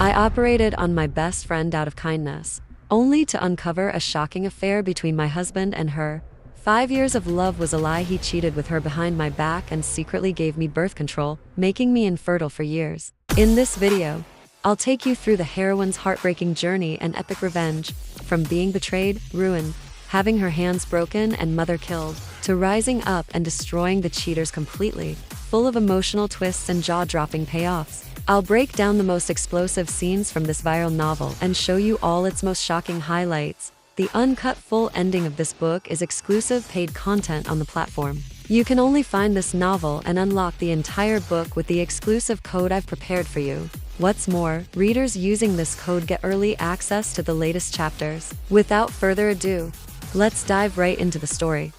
I operated on my best friend out of kindness, only to uncover a shocking affair between my husband and her. 5 years of love was a lie. He cheated with her behind my back and secretly gave me birth control, making me infertile for years. In this video, I'll take you through the heroine's heartbreaking journey and epic revenge, from being betrayed, ruined, having her hands broken and mother killed, to rising up and destroying the cheaters completely, full of emotional twists and jaw-dropping payoffs. I'll break down the most explosive scenes from this viral novel and show you all its most shocking highlights. The uncut full ending of this book is exclusive paid content on the platform. You can only find this novel and unlock the entire book with the exclusive code I've prepared for you. What's more, readers using this code get early access to the latest chapters. Without further ado, let's dive right into the story.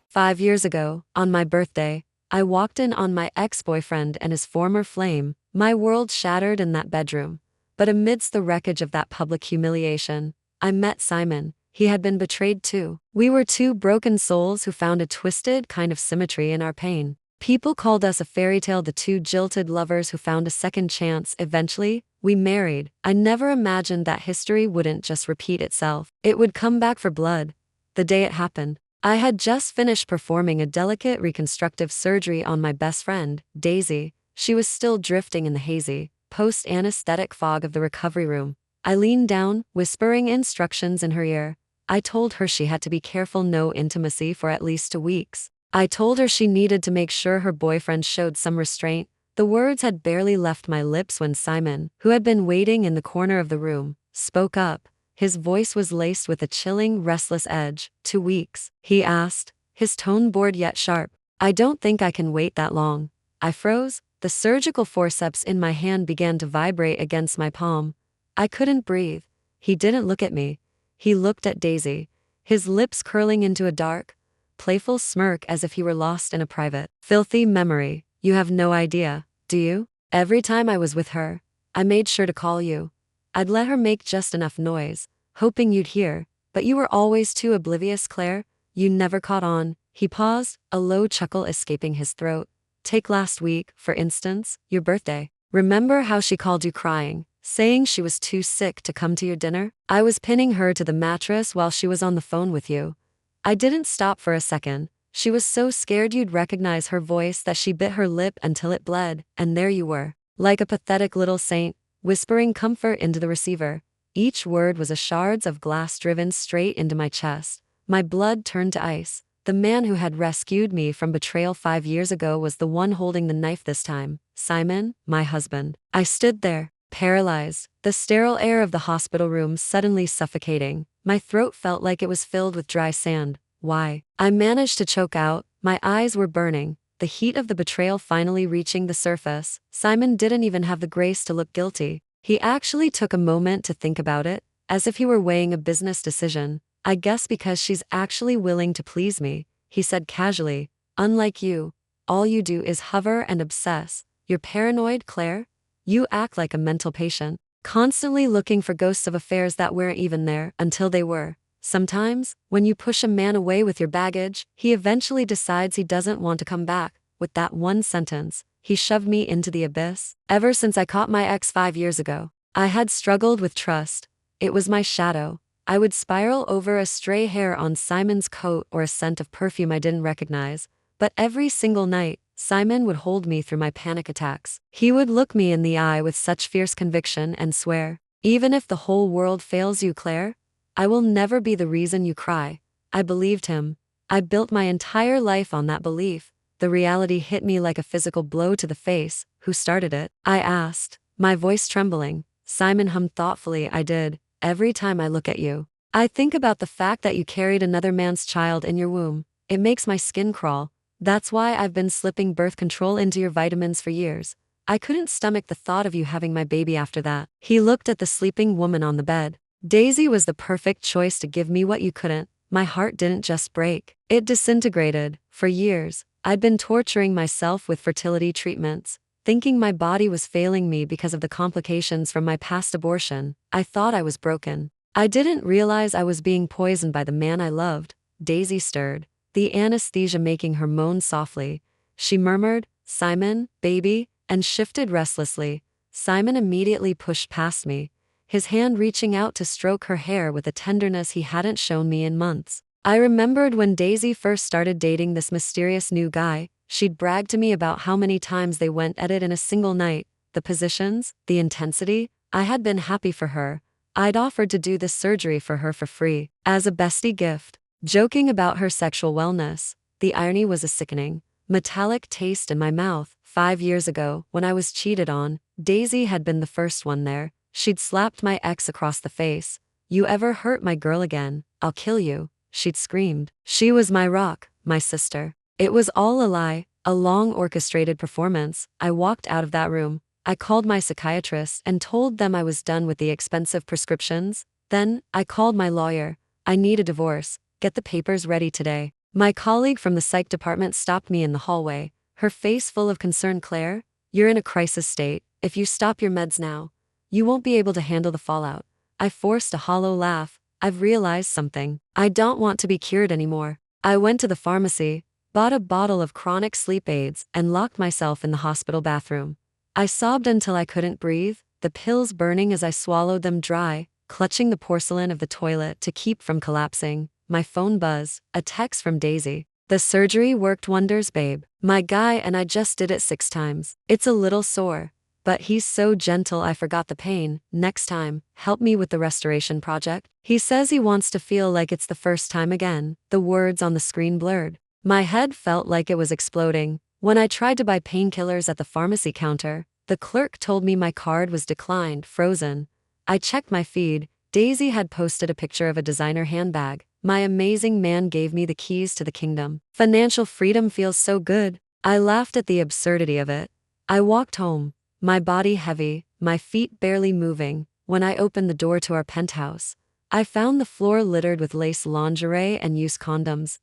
5 years ago, on my birthday, I walked in on my ex-boyfriend and his former flame. My world shattered in that bedroom. But amidst the wreckage of that public humiliation, I met Simon. He had been betrayed too. We were two broken souls who found a twisted kind of symmetry in our pain. People called us a fairy tale, the two jilted lovers who found a second chance. Eventually, we married. I never imagined that history wouldn't just repeat itself. It would come back for blood. The day it happened, I had just finished performing a delicate reconstructive surgery on my best friend, Daisy. She was still drifting in the hazy, post-anesthetic fog of the recovery room. I leaned down, whispering instructions in her ear. I told her she had to be careful, no intimacy for at least 2 weeks. I told her she needed to make sure her boyfriend showed some restraint. The words had barely left my lips when Simon, who had been waiting in the corner of the room, spoke up. His voice was laced with a chilling, restless edge. 2 weeks, he asked, his tone bored yet sharp. I don't think I can wait that long. I froze. The surgical forceps in my hand began to vibrate against my palm. I couldn't breathe. He didn't look at me. He looked at Daisy, his lips curling into a dark, playful smirk as if he were lost in a private, filthy memory. You have no idea, do you? Every time I was with her, I made sure to call you. I'd let her make just enough noise, hoping you'd hear, but you were always too oblivious, Claire. You never caught on. He paused, a low chuckle escaping his throat. Take last week, for instance, your birthday. Remember how she called you crying, saying she was too sick to come to your dinner? I was pinning her to the mattress while she was on the phone with you. I didn't stop for a second. She was so scared you'd recognize her voice that she bit her lip until it bled, and there you were, like a pathetic little saint, whispering comfort into the receiver. Each word was a shards of glass driven straight into my chest. My blood turned to ice. The man who had rescued me from betrayal 5 years ago was the one holding the knife this time. Simon, my husband. I stood there, paralyzed, the sterile air of the hospital room suddenly suffocating. My throat felt like it was filled with dry sand. Why? I managed to choke out. My eyes were burning, the heat of the betrayal finally reaching the surface. Simon didn't even have the grace to look guilty. He actually took a moment to think about it, as if he were weighing a business decision. I guess because she's actually willing to please me, he said casually. Unlike you, all you do is hover and obsess. You're paranoid, Claire. You act like a mental patient, constantly looking for ghosts of affairs that weren't even there until they were. Sometimes, when you push a man away with your baggage, he eventually decides he doesn't want to come back. With that one sentence, he shoved me into the abyss. Ever since I caught my ex 5 years ago, I had struggled with trust. It was my shadow. I would spiral over a stray hair on Simon's coat or a scent of perfume I didn't recognize. But every single night, Simon would hold me through my panic attacks. He would look me in the eye with such fierce conviction and swear, even if the whole world fails you, Claire, I will never be the reason you cry. I believed him. I built my entire life on that belief. The reality hit me like a physical blow to the face. Who started it? I asked, my voice trembling. Simon hummed thoughtfully. I did. Every time I look at you, I think about the fact that you carried another man's child in your womb. It makes my skin crawl. That's why I've been slipping birth control into your vitamins for years. I couldn't stomach the thought of you having my baby after that. He looked at the sleeping woman on the bed. Daisy was the perfect choice to give me what you couldn't. My heart didn't just break. It disintegrated. For years, I'd been torturing myself with fertility treatments, thinking my body was failing me because of the complications from my past abortion. I thought I was broken. I didn't realize I was being poisoned by the man I loved. Daisy stirred, the anesthesia making her moan softly. She murmured, Simon, baby, and shifted restlessly. Simon immediately pushed past me, his hand reaching out to stroke her hair with a tenderness he hadn't shown me in months. I remembered when Daisy first started dating this mysterious new guy. She'd bragged to me about how many times they went at it in a single night, the positions, the intensity. I had been happy for her. I'd offered to do this surgery for her for free, as a bestie gift. Joking about her sexual wellness, the irony was a sickening, metallic taste in my mouth. 5 years ago, when I was cheated on, Daisy had been the first one there. She'd slapped my ex across the face. "You ever hurt my girl again, I'll kill you," she'd screamed. She was my rock, my sister. It was all a lie, a long orchestrated performance. I walked out of that room. I called my psychiatrist and told them I was done with the expensive prescriptions. Then, I called my lawyer. "I need a divorce. Get the papers ready today." My colleague from the psych department stopped me in the hallway, her face full of concern. "Claire, you're in a crisis state. If you stop your meds now, you won't be able to handle the fallout." I forced a hollow laugh. "I've realized something. I don't want to be cured anymore." I went to the pharmacy, bought a bottle of chronic sleep aids, and locked myself in the hospital bathroom. I sobbed until I couldn't breathe, the pills burning as I swallowed them dry, clutching the porcelain of the toilet to keep from collapsing. My phone buzzed, a text from Daisy. "The surgery worked wonders, babe. My guy and I just did it 6 times. It's a little sore, but he's so gentle I forgot the pain. Next time, help me with the restoration project." He says he wants to feel like it's the first time again. The words on the screen blurred. My head felt like it was exploding. When I tried to buy painkillers at the pharmacy counter, the clerk told me my card was declined, frozen. I checked my feed. Daisy had posted a picture of a designer handbag. My amazing man gave me the keys to the kingdom. Financial freedom feels so good. I laughed at the absurdity of it. I walked home, my body heavy, my feet barely moving. When I opened the door to our penthouse, I found the floor littered with lace lingerie and used condoms.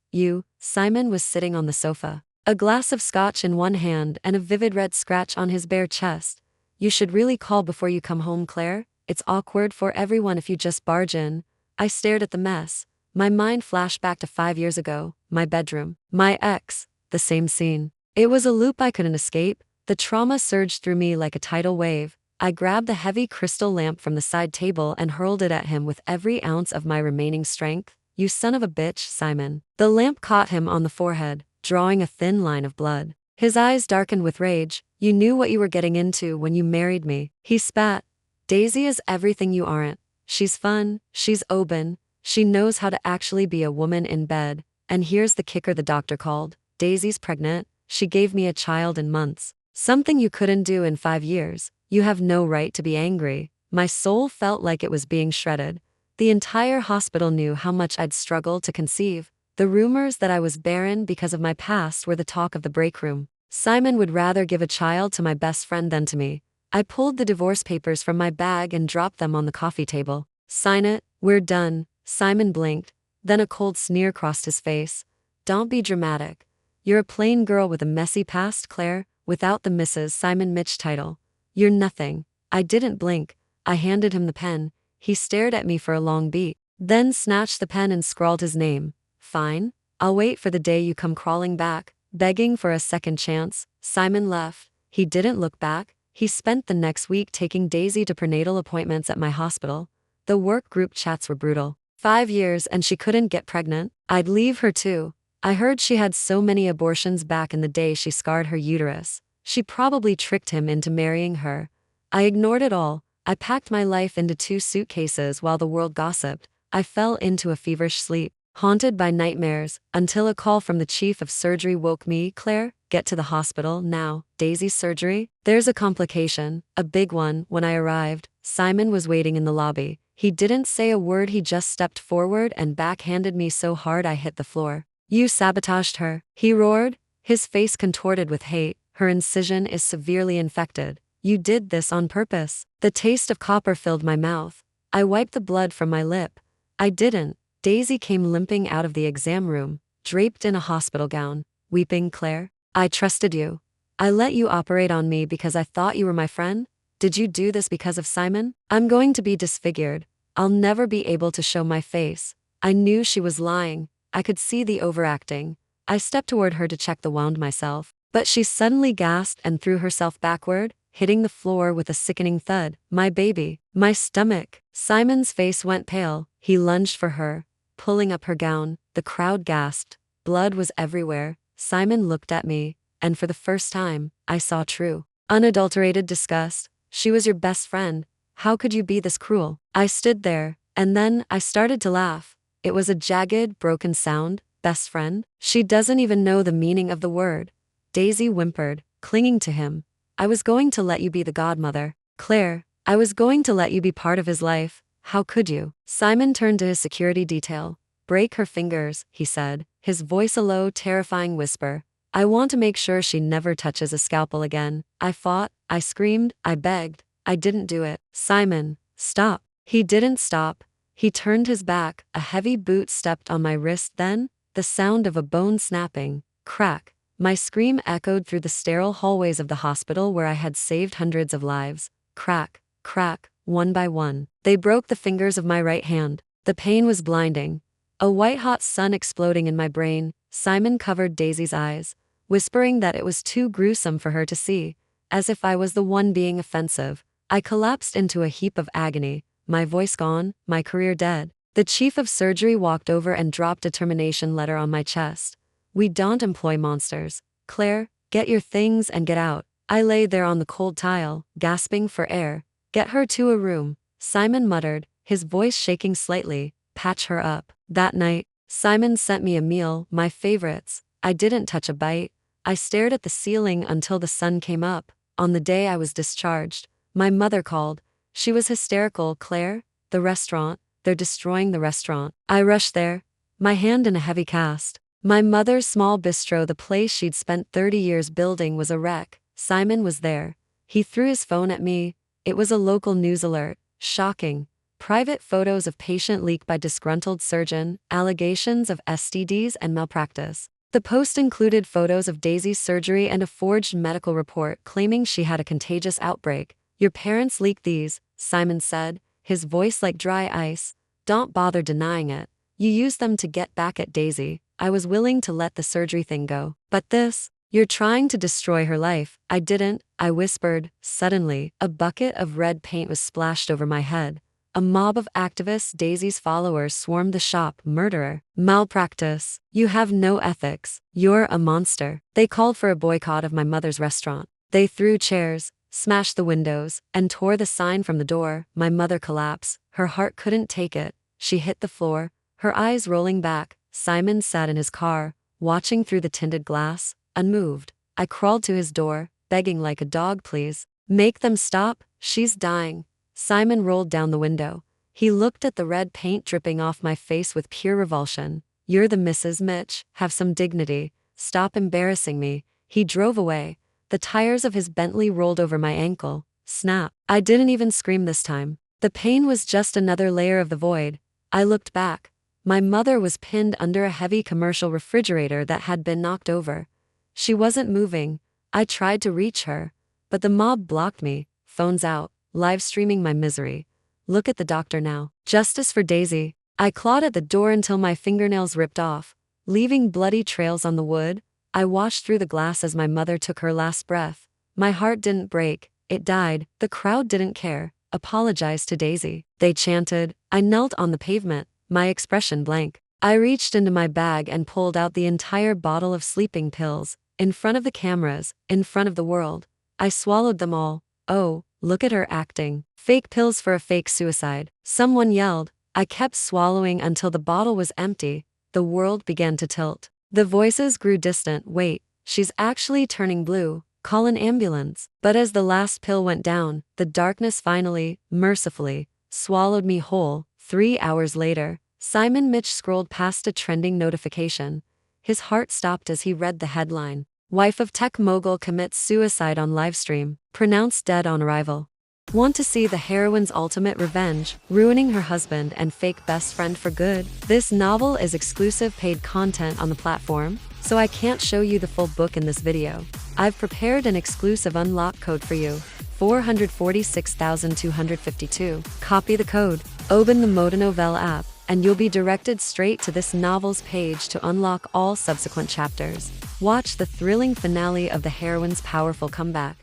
Simon was sitting on the sofa, a glass of scotch in one hand and a vivid red scratch on his bare chest. "You should really call before you come home, Claire. It's awkward for everyone if you just barge in." I stared at the mess. My mind flashed back to 5 years ago, my bedroom, my ex, the same scene. It was a loop I couldn't escape. The trauma surged through me like a tidal wave. I grabbed the heavy crystal lamp from the side table and hurled it at him with every ounce of my remaining strength. "You son of a bitch, Simon." The lamp caught him on the forehead, drawing a thin line of blood. His eyes darkened with rage. "You knew what you were getting into when you married me." He spat. "Daisy is everything you aren't. She's fun, she's open, she knows how to actually be a woman in bed. And here's the kicker the doctor called. Daisy's pregnant. She gave me a child in months. Something you couldn't do in 5 years. You have no right to be angry." My soul felt like it was being shredded. The entire hospital knew how much I'd struggled to conceive. The rumors that I was barren because of my past were the talk of the break room. Simon would rather give a child to my best friend than to me. I pulled the divorce papers from my bag and dropped them on the coffee table. "Sign it, we're done." Simon blinked, then a cold sneer crossed his face. "Don't be dramatic. You're a plain girl with a messy past, Claire, without the Mrs. Simon Mitch title. You're nothing." I didn't blink. I handed him the pen. He stared at me for a long beat, then snatched the pen and scrawled his name. "Fine. I'll wait for the day you come crawling back, begging for a second chance." Simon left. He didn't look back. He spent the next week taking Daisy to prenatal appointments at my hospital. The work group chats were brutal. 5 years and she couldn't get pregnant. I'd leave her too. I heard she had so many abortions back in the day she scarred her uterus. She probably tricked him into marrying her. I ignored it all. I packed my life into 2 suitcases while the world gossiped. I fell into a feverish sleep, haunted by nightmares, until a call from the chief of surgery woke me. "Claire, get to the hospital now. Daisy's surgery. There's a complication, a big one." When I arrived, Simon was waiting in the lobby. He didn't say a word. He just stepped forward and backhanded me so hard I hit the floor. "You sabotaged her," he roared, his face contorted with hate. "Her incision is severely infected. You did this on purpose." The taste of copper filled my mouth. I wiped the blood from my lip. "I didn't." Daisy came limping out of the exam room, draped in a hospital gown, weeping. "Claire, I trusted you. I let you operate on me because I thought you were my friend. Did you do this because of Simon? I'm going to be disfigured. I'll never be able to show my face." I knew she was lying. I could see the overacting. I stepped toward her to check the wound myself, but she suddenly gasped and threw herself backward, hitting the floor with a sickening thud. My baby. My stomach. Simon's face went pale. He lunged for her, pulling up her gown. The crowd gasped. Blood was everywhere. Simon looked at me, and for the first time, I saw true, unadulterated disgust. She was your best friend. How could you be this cruel? I stood there, and then I started to laugh. It was a jagged, broken sound. Best friend? She doesn't even know the meaning of the word. Daisy whimpered, clinging to him. I was going to let you be the godmother. Claire, I was going to let you be part of his life. How could you? Simon turned to his security detail. Break her fingers, he said, his voice a low, terrifying whisper. I want to make sure she never touches a scalpel again. I fought, I screamed, I begged. I didn't do it. Simon, stop. He didn't stop. He turned his back. A heavy boot stepped on my wrist. Then, the sound of a bone snapping. Crack. My scream echoed through the sterile hallways of the hospital where I had saved hundreds of lives. Crack, crack, one by one. They broke the fingers of my right hand. The pain was blinding. A white-hot sun exploding in my brain. Simon covered Daisy's eyes, whispering that it was too gruesome for her to see, as if I was the one being offensive. I collapsed into a heap of agony, my voice gone, my career dead. The chief of surgery walked over and dropped a termination letter on my chest. We don't employ monsters. Claire, get your things and get out. I lay there on the cold tile, gasping for air. Get her to a room, Simon muttered, his voice shaking slightly. Patch her up. That night, Simon sent me a meal, my favorites. I didn't touch a bite. I stared at the ceiling until the sun came up. On the day I was discharged, my mother called. She was hysterical. Claire, the restaurant, they're destroying the restaurant. I rushed there, my hand in a heavy cast. My mother's small bistro, the place she'd spent 30 years building, was a wreck. Simon was there. He threw his phone at me. It was a local news alert. Shocking. Private photos of patient leak by disgruntled surgeon, allegations of STDs and malpractice. The post included photos of Daisy's surgery and a forged medical report claiming she had a contagious outbreak. Your parents leaked these, Simon said, his voice like dry ice. Don't bother denying it. You used them to get back at Daisy. I was willing to let the surgery thing go. But this, you're trying to destroy her life. I didn't, I whispered. Suddenly, a bucket of red paint was splashed over my head. A mob of activists, Daisy's followers, swarmed the shop. Murderer. Malpractice. You have no ethics. You're a monster. They called for a boycott of my mother's restaurant. They threw chairs, smashed the windows, and tore the sign from the door. My mother collapsed. Her heart couldn't take it. She hit the floor, her eyes rolling back. Simon sat in his car, watching through the tinted glass, unmoved. I crawled to his door, begging like a dog, please. Make them stop. She's dying. Simon rolled down the window. He looked at the red paint dripping off my face with pure revulsion. You're the Mrs. Mitch. Have some dignity. Stop embarrassing me. He drove away. The tires of his Bentley rolled over my ankle. Snap. I didn't even scream this time. The pain was just another layer of the void. I looked back. My mother was pinned under a heavy commercial refrigerator that had been knocked over. She wasn't moving. I tried to reach her, but the mob blocked me. Phones out, live streaming my misery. Look at the doctor now. Justice for Daisy. I clawed at the door until my fingernails ripped off, leaving bloody trails on the wood. I washed through the glass as my mother took her last breath. My heart didn't break, it died. The crowd didn't care. Apologize to Daisy, they chanted. I knelt on the pavement, my expression blank. I reached into my bag and pulled out the entire bottle of sleeping pills. In front of the cameras, in front of the world. I swallowed them all. Oh, look at her acting. Fake pills for a fake suicide. Someone yelled. I kept swallowing until the bottle was empty. The world began to tilt. The voices grew distant. Wait, she's actually turning blue. Call an ambulance. But as the last pill went down, the darkness finally, mercifully, swallowed me whole. 3 hours later, Simon Mitch scrolled past a trending notification. His heart stopped as he read the headline. Wife of tech mogul commits suicide on livestream, pronounced dead on arrival. Want to see the heroine's ultimate revenge, ruining her husband and fake best friend for good? This novel is exclusive paid content on the platform, so I can't show you the full book in this video. I've prepared an exclusive unlock code for you. 446,252. Copy the code, open the MotoNovel app, and you'll be directed straight to this novel's page to unlock all subsequent chapters. Watch the thrilling finale of the heroine's powerful comeback.